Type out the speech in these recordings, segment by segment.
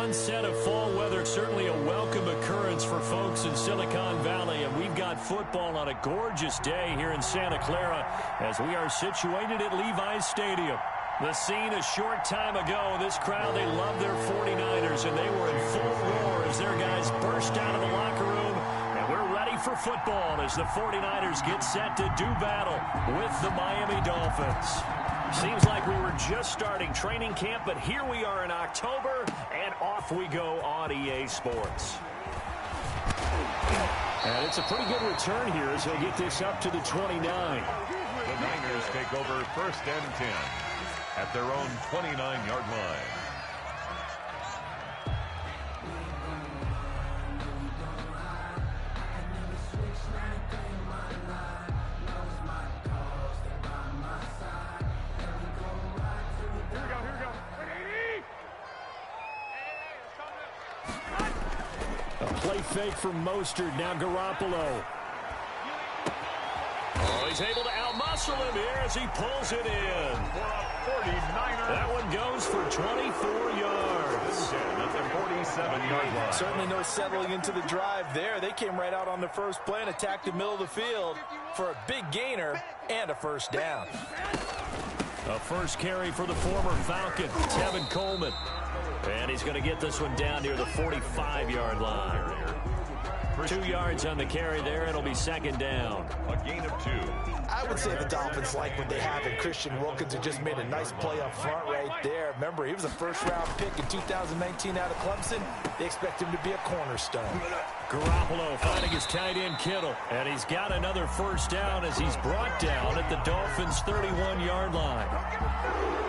onset of fall weather, certainly a welcome occurrence for folks in Silicon Valley, and we've got football on a gorgeous day here in Santa Clara as we are situated at Levi's Stadium. The scene a short time ago, this crowd, they love their 49ers, and they were in full roar as their guys burst out of the locker room, and we're ready for football as the 49ers get set to do battle with the Miami Dolphins. Seems like we were just starting training camp, but here we are in October, and off we go on EA Sports. And it's a pretty good return here as he'll get this up to the 29. The Niners take over 1st and 10 at their own 29-yard line. Play fake from Mostert, now Garoppolo. Oh, he's able to outmuscle him here as he pulls it in. For a 49er. That one goes for 24 yards. At the 47-yard line. Certainly no settling into the drive there. They came right out on the first play and attacked the middle of the field for a big gainer and a first down. A first carry for the former Falcon, Tevin Coleman. And he's going to get this one down near the 45-yard line. 2 yards on the carry there. It'll be 2nd down. A gain of 2. I would say the Dolphins like what they have in Christian Wilkins, who just made a nice play up front right there. Remember, he was a first-round pick in 2019 out of Clemson. They expect him to be a cornerstone. Garoppolo finding his tight end Kittle. And he's got another first down as he's brought down at the Dolphins' 31-yard line.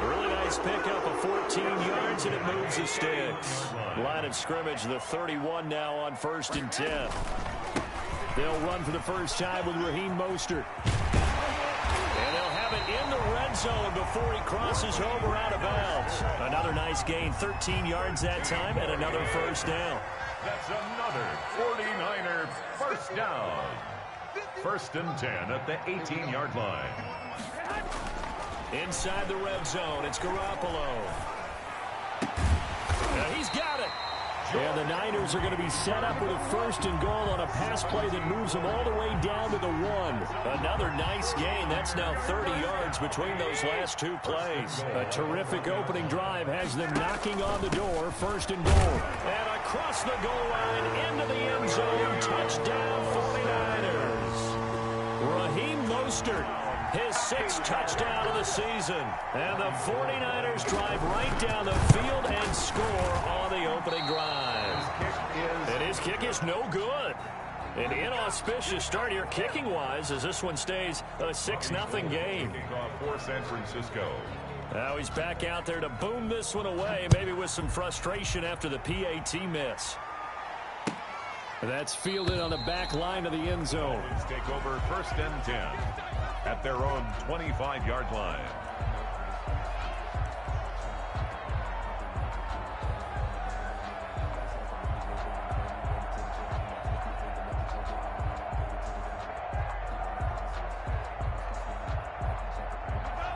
Really nice pickup of 14 yards, and it moves the sticks. Line of scrimmage, the 31 now on 1st and 10. They'll run for the first time with Raheem Mostert. And they'll have it in the red zone before he crosses over out of bounds. Another nice gain, 13 yards that time, and another first down. That's another 49er first down. 1st and 10 at the 18-yard line. Inside the red zone, it's Garoppolo. Now he's got it. And the Niners are going to be set up with a 1st and goal on a pass play that moves them all the way down to the 1. Another nice gain. That's now 30 yards between those last 2 plays. A terrific opening drive has them knocking on the door. 1st and goal. And across the goal line into the end zone. Touchdown 49ers. Raheem Mostert. His 6th touchdown of the season. And the 49ers drive right down the field and score on the opening drive. And his kick is no good. An inauspicious start here kicking-wise as this one stays a 6-0 game. For San Francisco. Now he's back out there to boom this one away, maybe with some frustration after the PAT miss. That's fielded on the back line of the end zone. Take over 1st and 10 at their own 25-yard line.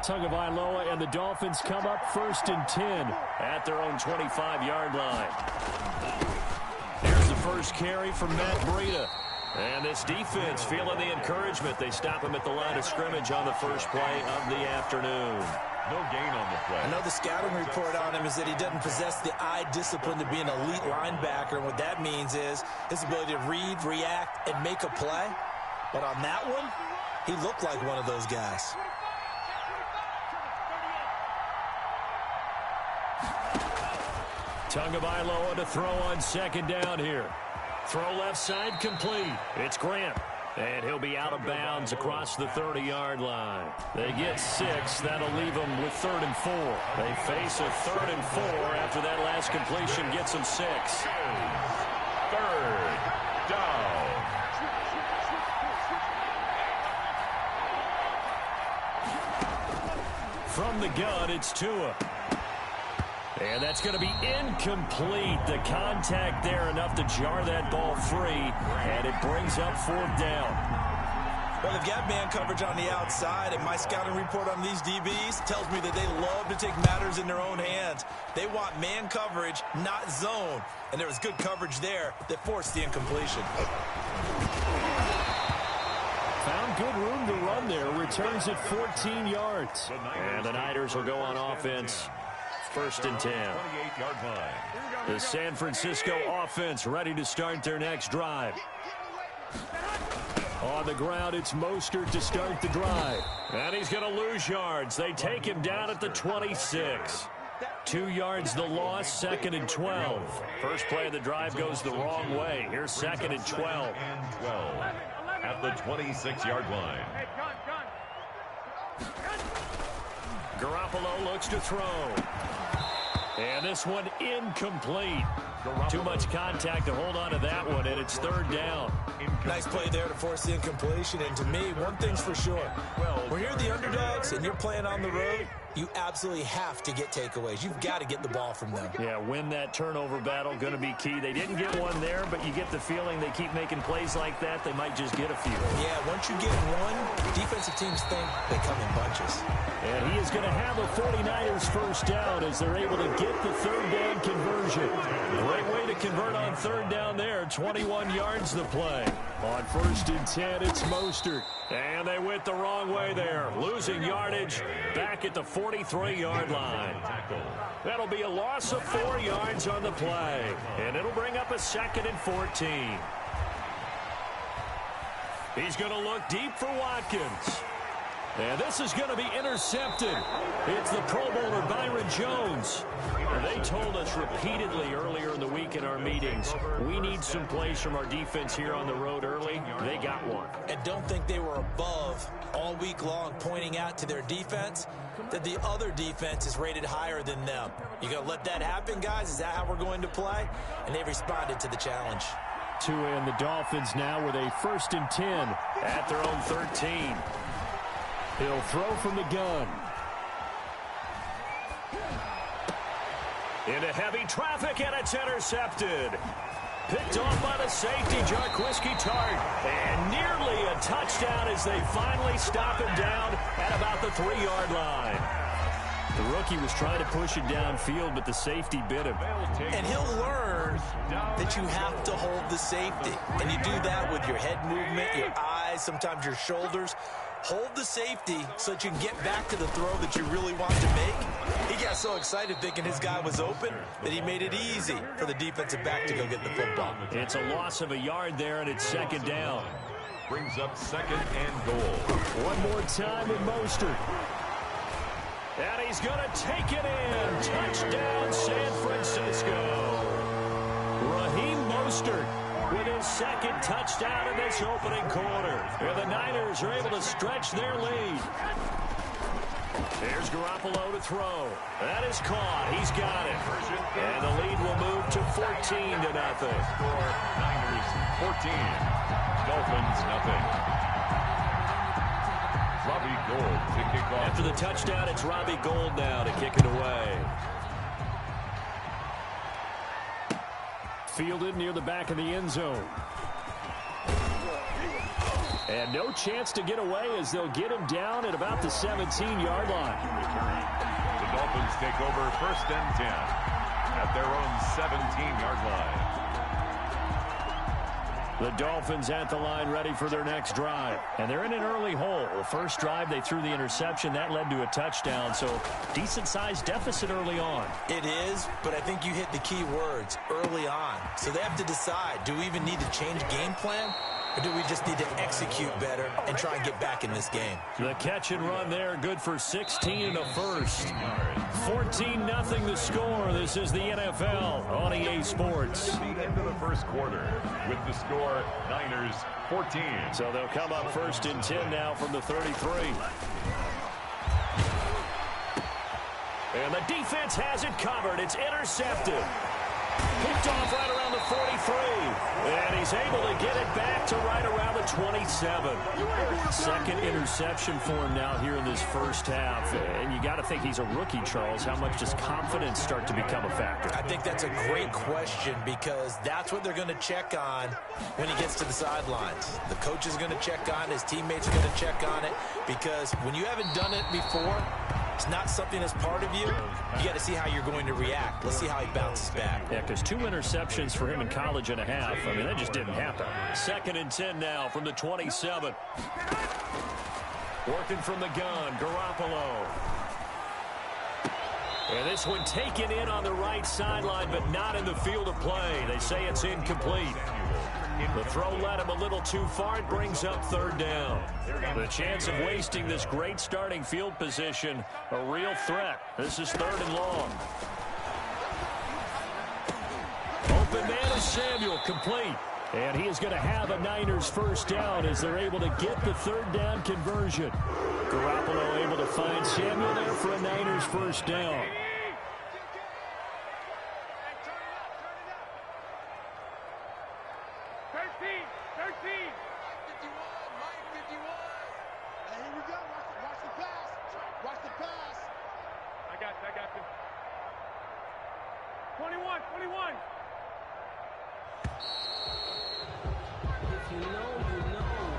Tagovailoa and the Dolphins come up 1st and 10 at their own 25-yard line. Here's the first carry from Matt Breida. And this defense feeling the encouragement. They stop him at the line of scrimmage on the first play of the afternoon. No gain on the play. I know the scouting report on him is that he doesn't possess the eye discipline to be an elite linebacker. And what that means is his ability to read, react, and make a play. But on that one, he looked like one of those guys. Tagovailoa to throw on 2nd down here. Throw left side complete. It's Grant. And he'll be out of bounds across the 30-yard line. They get 6. That'll leave them with 3rd and 4. They face a 3rd and 4 after that last completion gets them 6. 3rd down. From the gun, it's Tua. And that's going to be incomplete. The contact there enough to jar that ball free. And it brings up 4th down. Well, they've got man coverage on the outside, and my scouting report on these DBs tells me that they love to take matters in their own hands. They want man coverage, not zone. And there was good coverage there that forced the incompletion. Found good room to run there. Returns at 14 yards. And the Niners will go on offense. 1st and 10. The San Francisco offense ready to start their next drive. On the ground, it's Mostert to start the drive. And he's going to lose yards. They take him down at the 26. 2 yards the loss, 2nd and 12. First play of the drive goes the wrong way. Here's 2nd and 12. At the 26-yard line. Garoppolo looks to throw. And this one incomplete. Too much contact to hold on to that one, and it's 3rd down. Nice play there to force the incompletion. And to me, one thing's for sure. When you're the underdogs and you're playing on the road, you absolutely have to get takeaways. You've got to get the ball from them. Yeah, win that turnover battle, going to be key. They didn't get one there, but you get the feeling they keep making plays like that, they might just get a few. Yeah, once you get one, defensive teams think they come in bunches. And he is going to have a 49ers first down as they're able to get the 3rd down conversion. Great way to convert on 3rd down there. 21 yards the play. On 1st and 10, it's Mostert. And they went the wrong way there. Losing yardage back at the 43-yard line. That'll be a loss of 4 yards on the play. And it'll bring up a 2nd and 14. He's going to look deep for Watkins. And this is going to be intercepted. It's the Pro Bowler Byron Jones. They told us repeatedly earlier in the week in our meetings, we need some plays from our defense here on the road early. They got one. And don't think they were above all week long pointing out to their defense that the other defense is rated higher than them. You going to let that happen, guys? Is that how we're going to play? And they responded to the challenge. Tua and the Dolphins now with a 1st and 10 at their own 13. He'll throw from the gun. Into heavy traffic, and it's intercepted. Picked off by the safety, Jarquiski Tart. And nearly a touchdown as they finally stop him down at about the 3-yard line. The rookie was trying to push it downfield, but the safety bit him. And he'll learn that you have to hold the safety. And you do that with your head movement, your eyes, sometimes your shoulders. Hold the safety so that you can get back to the throw that you really want to make. He got so excited thinking his guy was open that he made it easy for the defensive back to go get the football. It's a loss of a yard there, and it's 2nd down. Brings up 2nd and goal. One more time with Mostert. And he's going to take it in. Touchdown, San Francisco. Raheem Mostert with his 2nd touchdown in this opening quarter. And the Niners are able to stretch their lead. Here's Garoppolo to throw. That is caught. He's got it. And the lead will move to 14-0. Niners 14. Dolphins nothing. Robbie Gould to kick off. After the touchdown, it's Robbie Gould now to kick it away. Fielded near the back of the end zone. And no chance to get away as they'll get him down at about the 17-yard line. The Dolphins take over 1st and 10 at their own 17-yard line. The Dolphins at the line ready for their next drive. And they're in an early hole. The first drive, they threw the interception. That led to a touchdown. So decent-sized deficit early on. It is, but I think you hit the key words, early on. So they have to decide, do we even need to change game plan? Or do we just need to execute better and try and get back in this game? The catch and run there, good for 16 and a first. 14-0 the score. This is the NFL on EA Sports. The end of the first quarter with the score Niners 14. So they'll come up 1st and 10 now from the 33. And the defense has it covered. It's intercepted. Picked off right around the 43. And he's able to get it back to right around the 27. Second interception for him now here in this first half. And you got to think he's a rookie, Charles. How much does confidence start to become a factor? I think that's a great question because that's what they're going to check on when he gets to the sidelines. The coach is going to check on it. His teammates are going to check on it because when you haven't done it before, it's not something that's part of you. You got to see how you're going to react. Let's see how he bounces back. Yeah, because 2 interceptions for him in college and a half. I mean, that just didn't happen. 2nd and 10 now from the 27. Working from the gun, Garoppolo. And this one taken in on the right sideline, but not in the field of play. They say it's incomplete. The throw led him a little too far. It brings up 3rd down. The chance of wasting this great starting field position, a real threat. This is 3rd and long. Open man is Samuel, complete. And he is going to have a Niners first down as they're able to get the 3rd down conversion. Garoppolo able to find Samuel there for a Niners first down.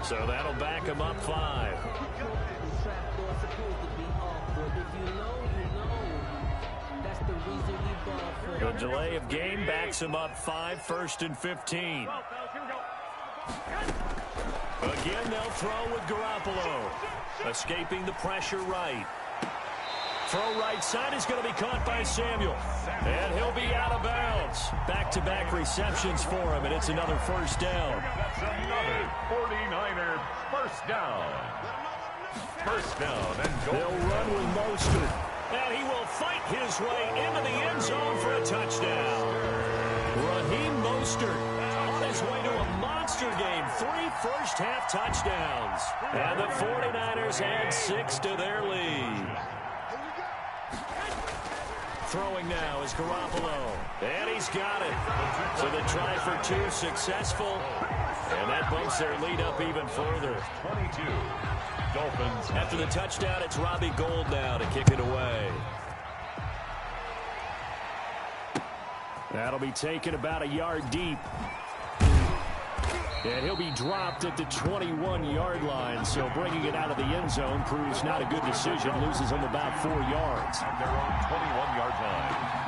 So that'll back him up 5. The delay of game backs him up 5, 1st and 15. Again, they'll throw with Garoppolo. Escaping the pressure right. Throw right side is going to be caught by Samuel. And he'll be out of bounds. Back-to-back receptions for him, and it's another first down. That's another 49er first down. First down and goal. They'll run with Mostert. And he will fight his way into the end zone for a touchdown. Raheem Mostert on his way to a monster game. 3 first-half touchdowns. And the 49ers add 6 to their lead. Throwing now is Garoppolo. And he's got it. So the try for 2 successful. And that bumps their lead up even further. 22. Dolphins. After the touchdown, it's Robbie Gould now to kick it away. That'll be taken about a yard deep. And he'll be dropped at the 21-yard line, so bringing it out of the end zone proves not a good decision. Loses him about 4 yards. At their own 21-yard line.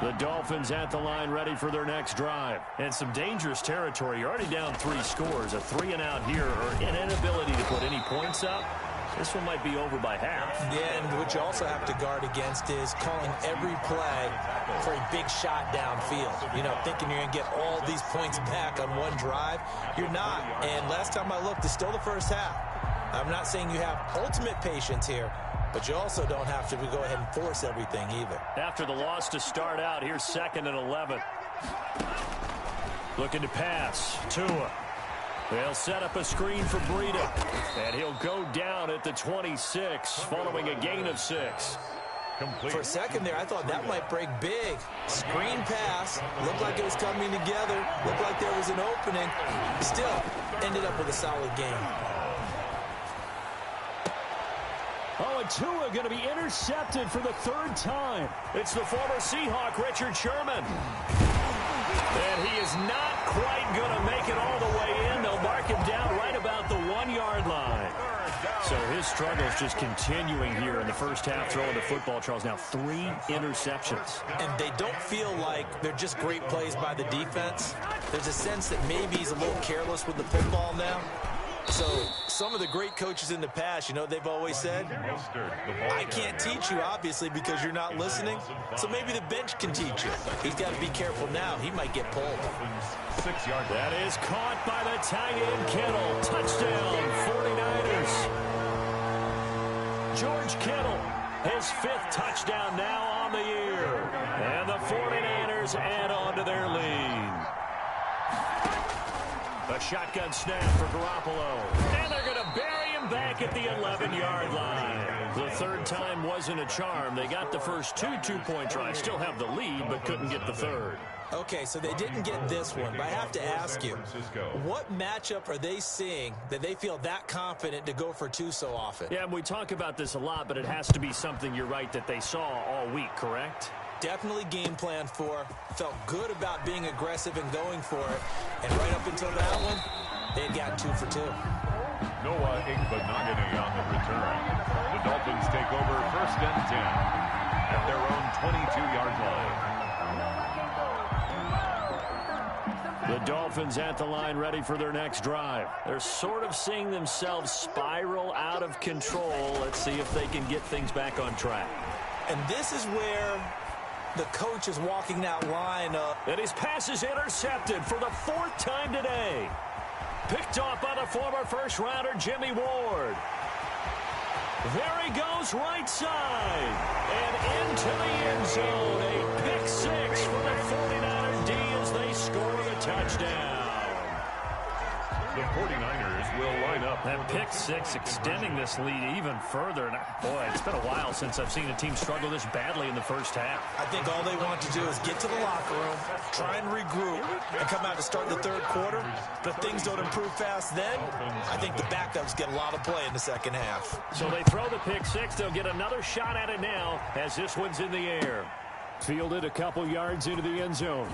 The Dolphins at the line ready for their next drive. And some dangerous territory. You're already down 3 scores. A 3 and out here, or an inability to put any points up. This one might be over by half. Yeah, and what you also have to guard against is calling every play for a big shot downfield. You know, thinking you're going to get all these points back on one drive. You're not. And last time I looked, it's still the first half. I'm not saying you have ultimate patience here, but you also don't have to go ahead and force everything either. After the loss to start out, here's 2nd and 11. Looking to pass. Tua. They'll set up a screen for Breida. And he'll go down at the 26, following a gain of 6. Complete. For a second there, I thought that might break big. Screen pass. Looked like it was coming together. Looked like there was an opening. Still ended up with a solid game. Oh, and Tua going to be intercepted for the 3rd time. It's the former Seahawk, Richard Sherman. And he is not quite going to make it all the way in. They'll mark him down right about the 1-yard line. So his struggles just continuing here in the first half throwing the football, Charles. Now 3 interceptions. And they don't feel like they're just great plays by the defense. There's a sense that maybe he's a little careless with the football now. So some of the great coaches in the past, you know, they've always said, I can't teach you, obviously, because you're not listening. So maybe the bench can teach you. He's got to be careful now. He might get pulled. 6 yards. That is caught by the tight end, Kittle. Touchdown, 49ers. George Kittle, his 5th touchdown now on the year. And the 49ers add on to their lead. A shotgun snap for Garoppolo. And they're going to bury him him back at the 11-yard line. The third time wasn't a charm. They got the first two-point tries. Still have the lead, but couldn't get the third. Okay, so they didn't get this one, but I have to ask you, what matchup are they seeing that they feel that confident to go for two so often? Yeah, we talk about this a lot, but it has to be something, you're right, that they saw all week, correct? Definitely game plan for, felt good about being aggressive and going for it, and right up until that one, they had gotten 2 for 2. Noah Igbenogany on the return. The Dolphins take over 1st and 10 at their own 22-yard line. The Dolphins at the line, ready for their next drive. They're sort of seeing themselves spiral out of control. Let's see if they can get things back on track. And this is where the coach is walking that line up. And his pass is intercepted for the 4th time today. Picked off by the former first-rounder Jimmy Ward. There he goes, right side. And into the end zone. A pick 6 for the 49er D as they score the touchdown. The 49ers will line up. That pick 6 extending this lead even further. And boy, it's been a while since I've seen a team struggle this badly in the first half. I think all they want to do is get to the locker room, try and regroup, and come out to start the third quarter. But if things don't improve fast then, I think the backups get a lot of play in the second half. So they throw the pick 6. They'll get another shot at it now as this one's in the air. Fielded a couple yards into the end zone.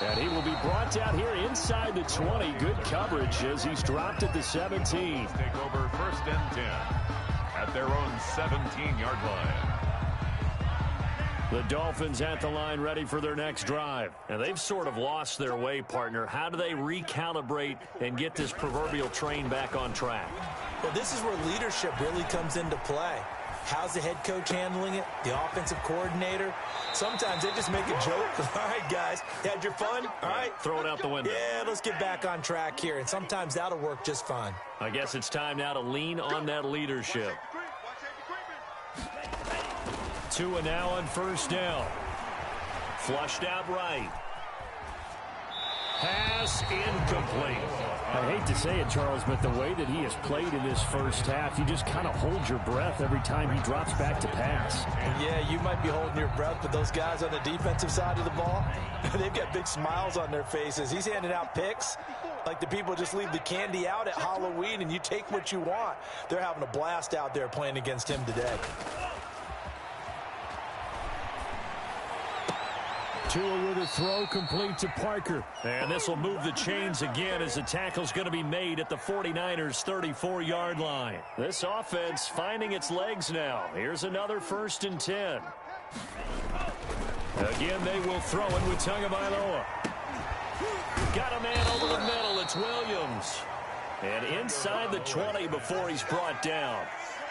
And he will be brought down here inside the 20. Good coverage as he's dropped at the 17. Take over 1st and 10 at their own 17-yard line. The Dolphins at the line, ready for their next drive. And they've sort of lost their way, partner. How do they recalibrate and get this proverbial train back on track? Well, this is where leadership really comes into play. How's the head coach handling it? The offensive coordinator? Sometimes they just make a joke. All right, guys, you had your fun? All right. Throw it out the window. Yeah, let's get back on track here. And sometimes that'll work just fine. I guess it's time now to lean on that leadership. 2 and now on 1st down. Flushed out right. Pass incomplete. I hate to say it, Charles, but the way that he has played in this first half, you just kind of hold your breath every time he drops back to pass. Yeah, you might be holding your breath, but those guys on the defensive side of the ball, they've got big smiles on their faces. He's handing out picks like the people just leave the candy out at Halloween and you take what you want. They're having a blast out there playing against him today. Tua with a throw complete to Parker. And this will move the chains again as the tackle's going to be made at the 49ers' 34-yard line. This offense finding its legs now. Here's another 1st and 10. Again, they will throw it with Tagovailoa. Got a man over the middle. It's Williams. And inside the 20 before he's brought down.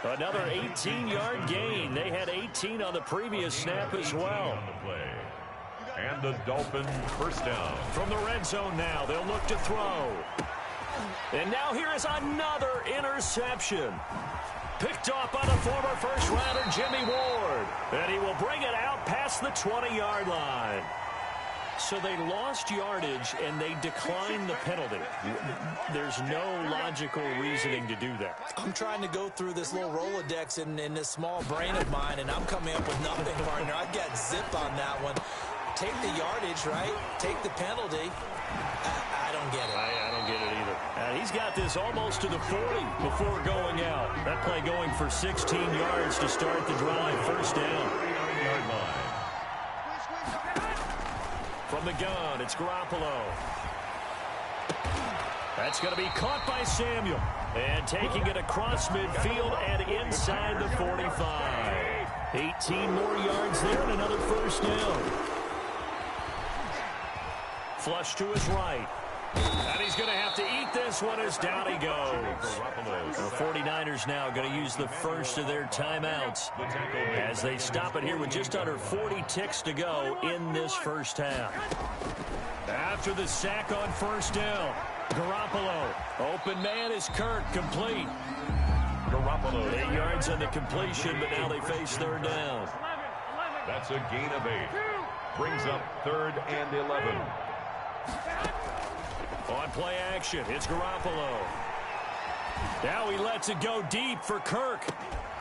Another 18-yard gain. They had 18 on the previous snap as well. And the Dolphins 1st down. From the red zone now, they'll look to throw. And now here is another interception. Picked off by the former first-rounder Jimmy Ward. And he will bring it out past the 20-yard line. So they lost yardage and they declined the penalty. There's no logical reasoning to do that. I'm trying to go through this little Rolodex in this small brain of mine, and I'm coming up with nothing, partner. I've got zip on that one. Take the yardage, right? Take the penalty. I don't get it. I don't get it either. He's got this almost to the 40 before going out. That play going for 16 yards to start the drive. 1st down. 39-yard line. From the gun, it's Garoppolo. That's going to be caught by Samuel. And taking it across midfield and inside the 45. 18 more yards there and another 1st down. Flush to his right. And he's going to have to eat this one as down he goes. The 49ers now going to use the first of their timeouts as they stop it here with just under 40 ticks to go in this first half. After the sack on 1st down, Garoppolo. Open man is Kirk, complete. Garoppolo. 8 yards on the completion, but now they face 3rd down. That's a gain of 8. Brings up 3rd and 11. On play action, it's Garoppolo. Now he lets it go deep for Kirk.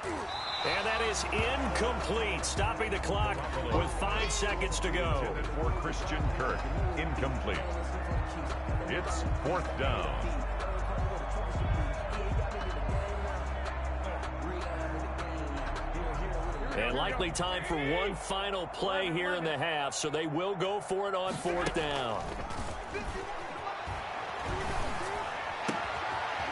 And that is incomplete, stopping the clock with 5 seconds to go. For Christian Kirk, incomplete. It's 4th down. And likely time for one final play here in the half, so they will go for it on 4th down.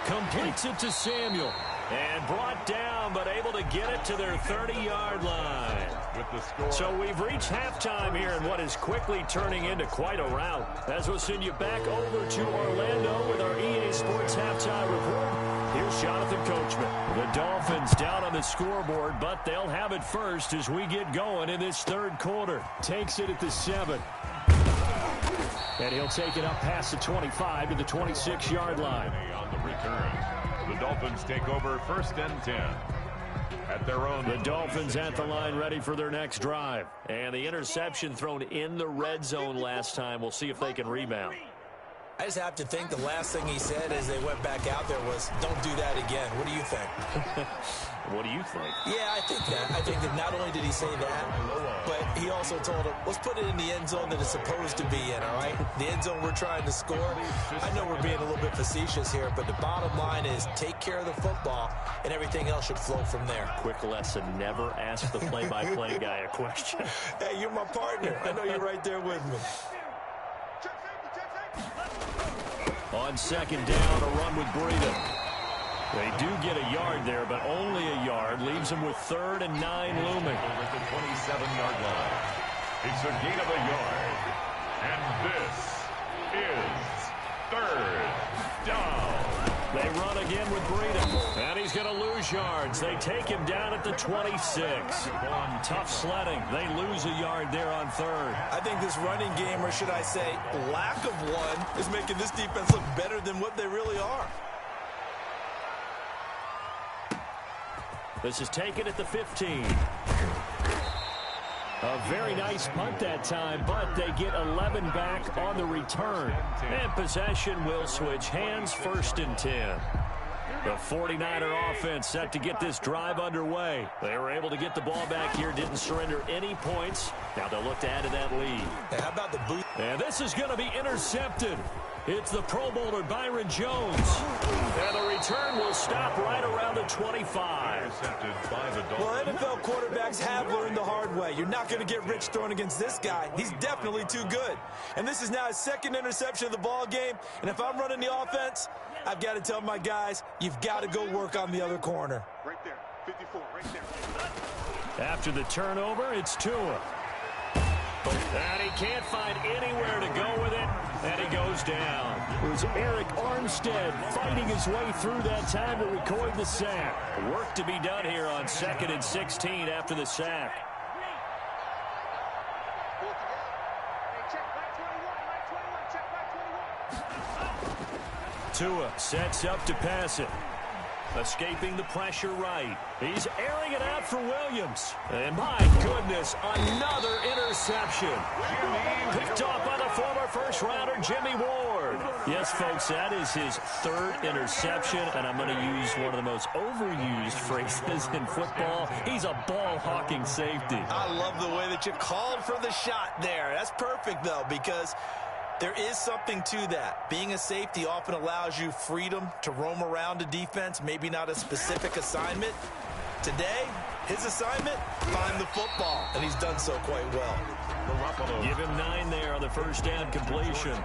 Completes it to Samuel. And brought down, but able to get it to their 30-yard line. With the score. So we've reached halftime here in what is quickly turning into quite a rout. As we'll send you back over to Orlando with our EA Sports Halftime Report. Here's Jonathan Coachman. The Dolphins down on the scoreboard, but they'll have it first as we get going in this 3rd quarter. Takes it at the 7. And he'll take it up past the 25 to the 26-yard line. On the return. The Dolphins take over 1st and 10. At their own. The Dolphins at the line ready for their next drive. And the interception thrown in the red zone last time. We'll see if they can rebound. I just have to think the last thing he said as they went back out there was, don't do that again. What do you think? What do you think? Yeah, I think that. I think that not only did he say that, but he also told him, let's put it in the end zone that it's supposed to be in, all right? The end zone we're trying to score. I know we're being a little bit facetious here, but the bottom line is take care of the football, and everything else should flow from there. Quick lesson, never ask the play-by-play guy a question. Hey, you're my partner. I know you're right there with me. On 2nd down, a run with Breida. They do get a yard there, but only a yard. Leaves them with 3rd and 9 looming. Over the 27-yard line. It's a gain of a yard. And this is 3rd down. They run again with Breida. And he's going to lose yards. They take him down at the 26. Tough sledding. They lose a yard there on 3rd. I think this running game, or should I say lack of one, is making this defense look better than what they really are. This is taken at the 15. A very nice punt that time, but they get 11 back on the return. And possession will switch hands, 1st and 10. The 49er offense set to get this drive underway. They were able to get the ball back here, didn't surrender any points. Now they'll look to add to that lead. Hey, how about the boot? And this is going to be intercepted. It's the Pro Bowler, Byron Jones. And the return will stop right around the 25. Intercepted by the Dolphins. Well, NFL quarterbacks have learned the hard way. You're not going to get rich throwing against this guy. He's definitely too good. And this is now his 2nd interception of the ball game. And if I'm running the offense, I've got to tell my guys, you've got to go work on the other corner. Right there, 54, right there. After the turnover, it's Tua. And he can't find anywhere to go with it, and he goes down. It was Eric Armstead fighting his way through that time to record the sack. Work to be done here on 2nd and 16 after the sack. Tua sets up to pass it. Escaping the pressure right. He's airing it out for Williams. And my goodness, another interception. Picked off by the former first-rounder Jimmy Ward. Yes, folks, that is his 3rd interception, and I'm going to use one of the most overused phrases in football. He's a ball-hawking safety. I love the way that you called for the shot there. That's perfect, though, because there is something to that. Being a safety often allows you freedom to roam around a defense, maybe not a specific assignment. Today, his assignment, find the football, and he's done so quite well. Give him 9 there on the first down completion.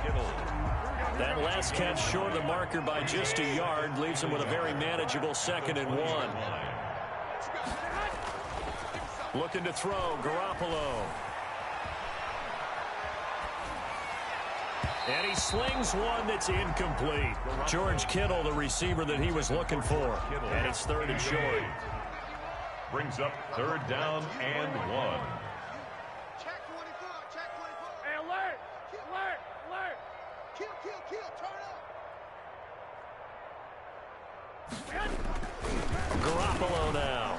That last catch short of the marker by just a yard leaves him with a very manageable 2nd and 1. Looking to throw, Garoppolo. And he slings one that's incomplete. George Kittle, the receiver that he was looking for. And it's 3rd and short. Brings up 3rd down and 1. Check 24, check 24. Hey, alert, alert, alert. Kill, turn up. Garoppolo now.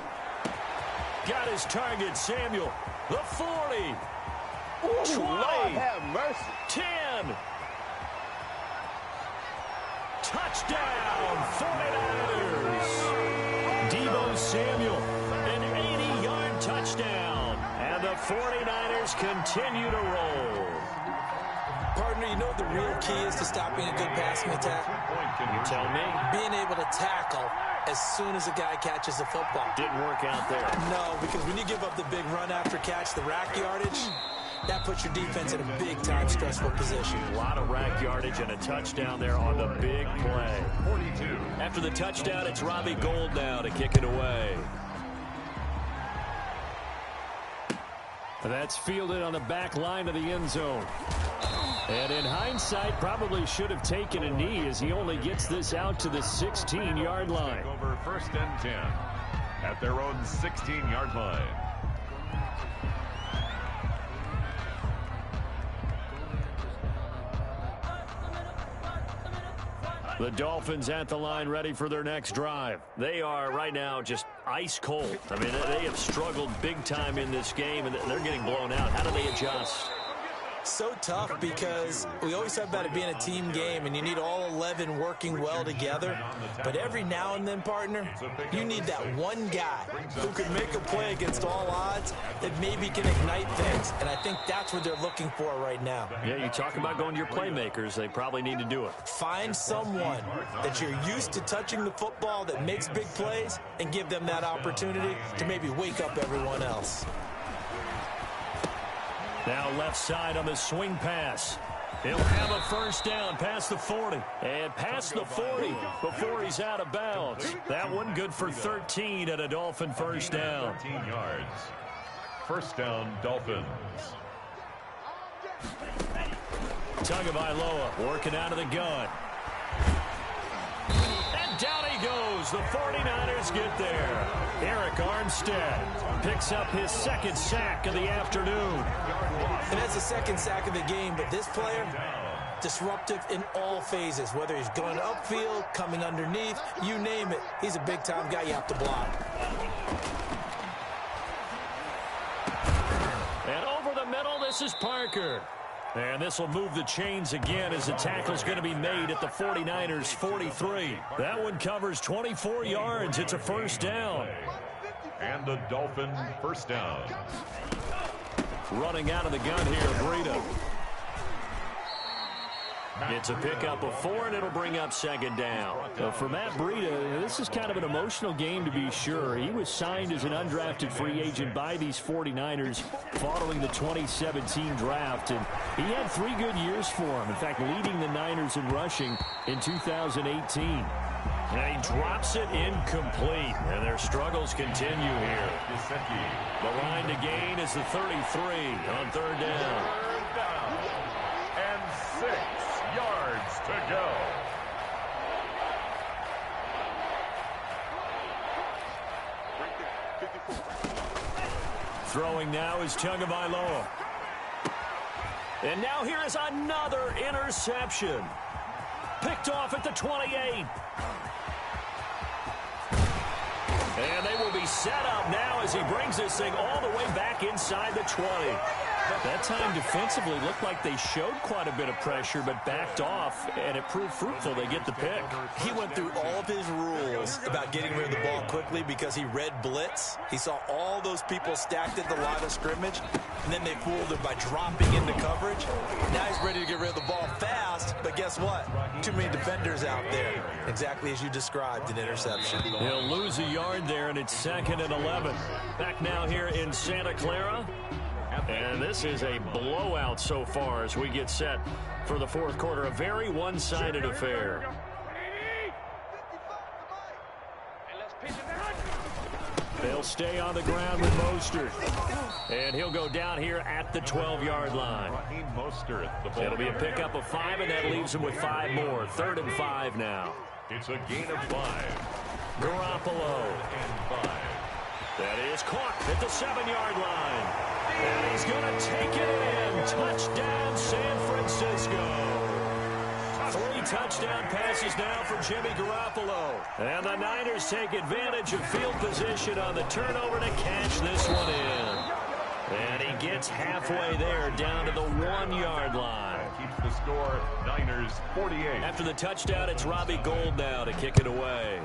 Got his target, Samuel. The 40. Ooh, 20. Lord have mercy. 10. Touchdown, 49ers. 49ers continue to roll. Partner, you know what the real key is to stopping a good passing attack? You tell me. Being able to tackle as soon as a guy catches the football. Didn't work out there. No, because when you give up the big run after catch, the rack yardage, that puts your defense in a big-time stressful position. A lot of rack yardage and a touchdown there on the big play. 42. After the touchdown, it's Robbie Gould now to kick it away. That's fielded on the back line of the end zone. And in hindsight, probably should have taken a knee as he only gets this out to the 16-yard line. Over 1st and 10 at their own 16-yard line. The Dolphins at the line ready for their next drive. They are right now just ice cold. I mean, they have struggled big time in this game, and they're getting blown out. How do they adjust? So tough because we always talk about it being a team game and you need all 11 working well together. But every now and then, partner, you need that one guy who can make a play against all odds that maybe can ignite things. And I think that's what they're looking for right now. Yeah, you talk about going to your playmakers. They probably need to do it. Find someone that you're used to touching the football that makes big plays and give them that opportunity to maybe wake up everyone else. Now left side on the swing pass. He'll have a first down past the 40. And past the 40 before he's out of bounds. That one good for 13 at a Dolphin first down. 13 yards. First down, Dolphins. Tagovailoa working out of the gun. And down he goes. The 49ers get there. Eric Armstead picks up his second sack of the afternoon. And that's the second sack of the game, but this player, disruptive in all phases, whether he's going upfield, coming underneath, you name it. He's a big-time guy you have to block. And over the middle, this is Parker. And this will move the chains again as the tackle's going to be made at the 49ers 43. That one covers 24 yards. It's a first down. And the Dolphin first down. Running out of the gun here, Breida. It's a pickup of 4, and it'll bring up second down. For Matt Breida, this is kind of an emotional game to be sure. He was signed as an undrafted free agent by these 49ers following the 2017 draft, and he had 3 good years for him. In fact, leading the Niners in rushing in 2018. And he drops it incomplete, and their struggles continue here. The line to gain is the 33 on third down. And 6 yards to go. Throwing now is Tagovailoa. And now here is another interception. Picked off at the 28. And they will be set up now as he brings this thing all the way back inside the 20. That time defensively looked like they showed quite a bit of pressure but backed off, and it proved fruitful. They get the pick. He went through all of his rules about getting rid of the ball quickly because he read blitz. He saw all those people stacked at the line of scrimmage, and then they fooled him by dropping into coverage. Now he's ready to get rid of the ball fast, but guess what? Too many defenders out there. Exactly as you described, an interception. He'll lose a yard there, and it's 2nd and 11. Back now here in Santa Clara. And this is a blowout so far as we get set for the fourth quarter. A very one-sided affair. They'll stay on the ground with Mostert. And he'll go down here at the 12-yard line. It'll be a pickup of 5, and that leaves him with 5 more. 3rd and 5 now. It's a gain of 5. Garoppolo. That is caught at the 7-yard line. And he's going to take it in. Touchdown, San Francisco. 3 touchdown passes now for Jimmy Garoppolo. And the Niners take advantage of field position on the turnover to catch this one in. And he gets halfway there down to the 1-yard line. Keeps the score, Niners 48. After the touchdown, it's Robbie Gould now to kick it away.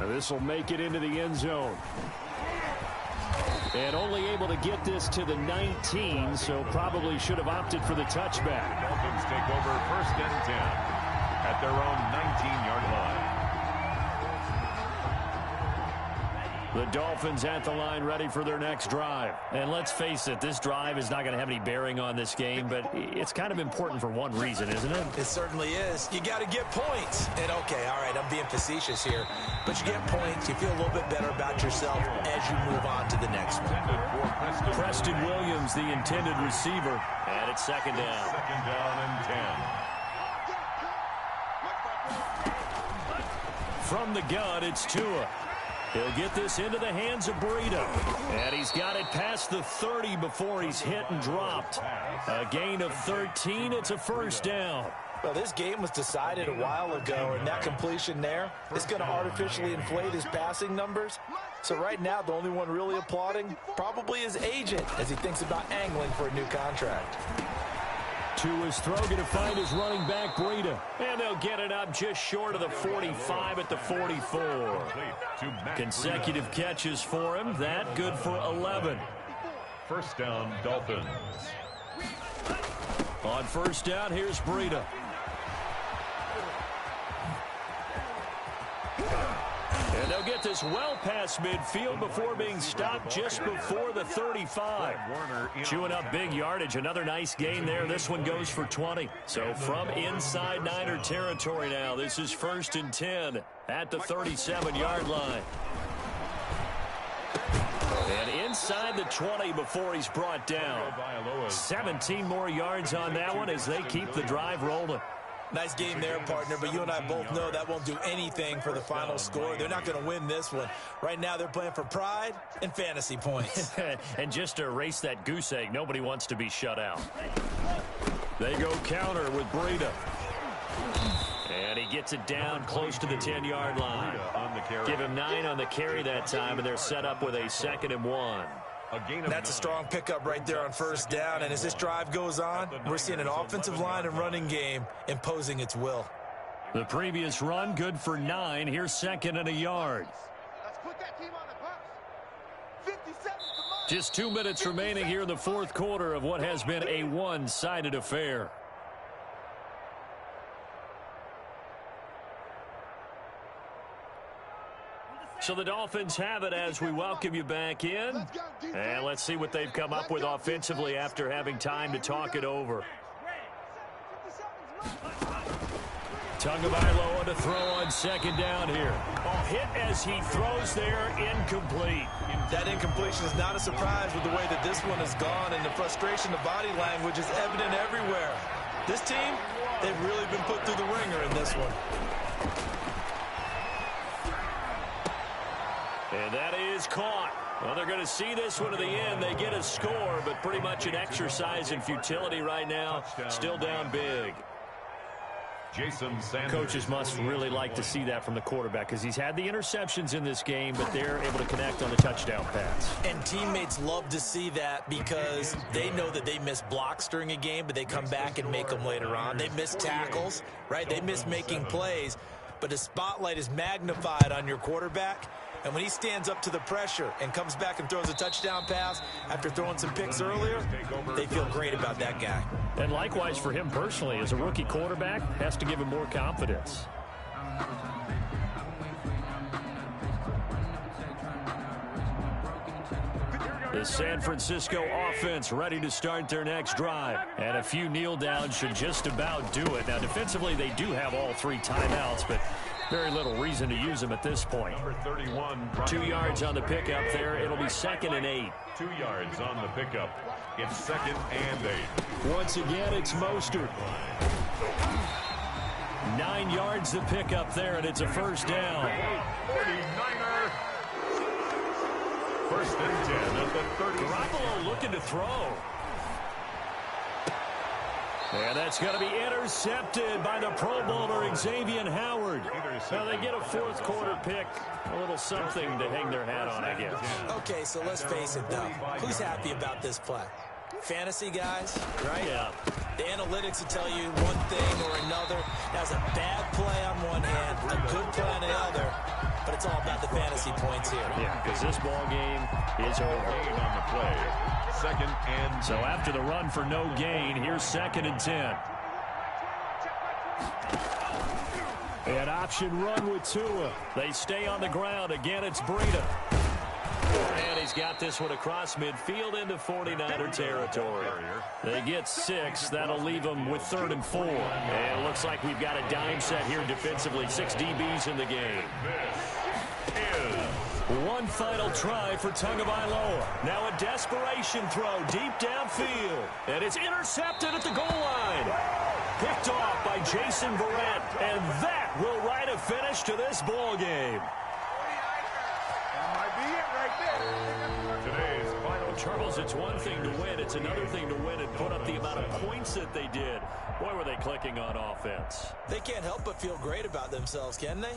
This will make it into the end zone. And only able to get this to the 19, so probably should have opted for the touchback. Dolphins take over 1st and 10 at their own 19-yard line. The Dolphins at the line ready for their next drive. And let's face it, this drive is not going to have any bearing on this game, but it's kind of important for one reason, isn't it? It certainly is. You got to get points. And okay, all right, I'm being facetious here, but you get points, you feel a little bit better about yourself as you move on to the next one. Preston Williams, the intended receiver, and it's 2nd down. 2nd down and 10. From the gun, it's Tua. He'll get this into the hands of Breida. And he's got it past the 30 before he's hit and dropped. A gain of 13. It's a 1st down. Well, this game was decided a while ago, and that completion there is going to artificially inflate his passing numbers. So right now, the only one really applauding probably his agent as he thinks about angling for a new contract. Tua's throw going to find his running back, Breida. And they'll get it up just short of the 45 at the 44. Consecutive catches for him. That good for 11. 1st down, Dolphins. On 1st down, here's Breida. And they'll get this well past midfield before being stopped just before the 35. Chewing up big yardage. Another nice gain there. This one goes for 20. So from inside Niner territory now, this is 1st and 10 at the 37-yard line. And inside the 20 before he's brought down. 17 more yards on that one as they keep the drive rolling. Nice game there, partner, but you and I both know that won't do anything for the final score. They're not going to win this one. Right now, they're playing for pride and fantasy points. And just to erase that goose egg, nobody wants to be shut out. They go counter with Breida. And he gets it down close to the 10-yard line. Give him 9 on the carry that time, and they're set up with a 2nd and 1. That's a strong pickup right there on 1st down. And as this drive goes on, we're seeing an offensive line and running game imposing its will. The previous run good for 9. Here's 2nd and a yard. Let's put that team on the bus. 57 Just 2 minutes remaining here in the 4th quarter of what has been a one-sided affair. So the Dolphins have it as we welcome you back in. And let's see what they've come up with offensively after having time to talk it over. Tagovailoa to throw on 2nd down here. Hit as he throws there, incomplete. That incompletion is not a surprise with the way that this one has gone, and the frustration, the body language is evident everywhere. This team, they've really been put through the ringer in this one. And that is caught. Well, they're going to see this one to the end. They get a score, but pretty much an exercise in futility right now. Still down big. Jason Sanders. Coaches must really like to see that from the quarterback because he's had the interceptions in this game, but they're able to connect on the touchdown pass. And teammates love to see that because they know that they miss blocks during a game, but they come back and make them later on. They miss tackles, right? They miss making plays, but the spotlight is magnified on your quarterback. And when he stands up to the pressure and comes back and throws a touchdown pass after throwing some picks earlier, they feel great about that guy. And likewise for him personally, as a rookie quarterback, has to give him more confidence. The San Francisco offense ready to start their next drive. And a few kneel downs should just about do it. Now, defensively, they do have all 3 timeouts, but very little reason to use them at this point. Number 31. 2 yards on the pickup there. It'll be 2nd and 8. 2 yards on the pickup. It's 2nd and 8. Once again, it's Mostert. 9 yards the pickup there, and it's a 1st down. 49er. 1st and 10 at the 30. Garoppolo looking to throw. And that's going to be intercepted by the Pro Bowler Xavier Howard. Now they get a 4th quarter pick. A little something to hang their hat on, I guess. Okay, so let's face it, though. Who's happy about this play? Fantasy guys, right? Yeah. The analytics will tell you one thing or another. That's a bad play on one hand, a good play on the other. but it's all about the fantasy points here. Yeah, because this ball game is over. Gain on the play. Second and So after the run for no gain, here's 2nd and 10. An option run with Tua. They stay on the ground. Again, it's Breida. And he's got this one across midfield into 49er territory. They get 6. That'll leave them with 3rd and 4. And it looks like we've got a dime set here defensively. 6 DBs in the game. One final try for Tagovailoa. Now a desperation throw deep downfield. And it's intercepted at the goal line. Picked off by Jason Verrett. And that will write a finish to this ball game. That might be it right there. today's final. Charles, it's one thing to win. It's another thing to win and put up the amount of points that they did. Boy, were they clicking on offense. They can't help but feel great about themselves, can they?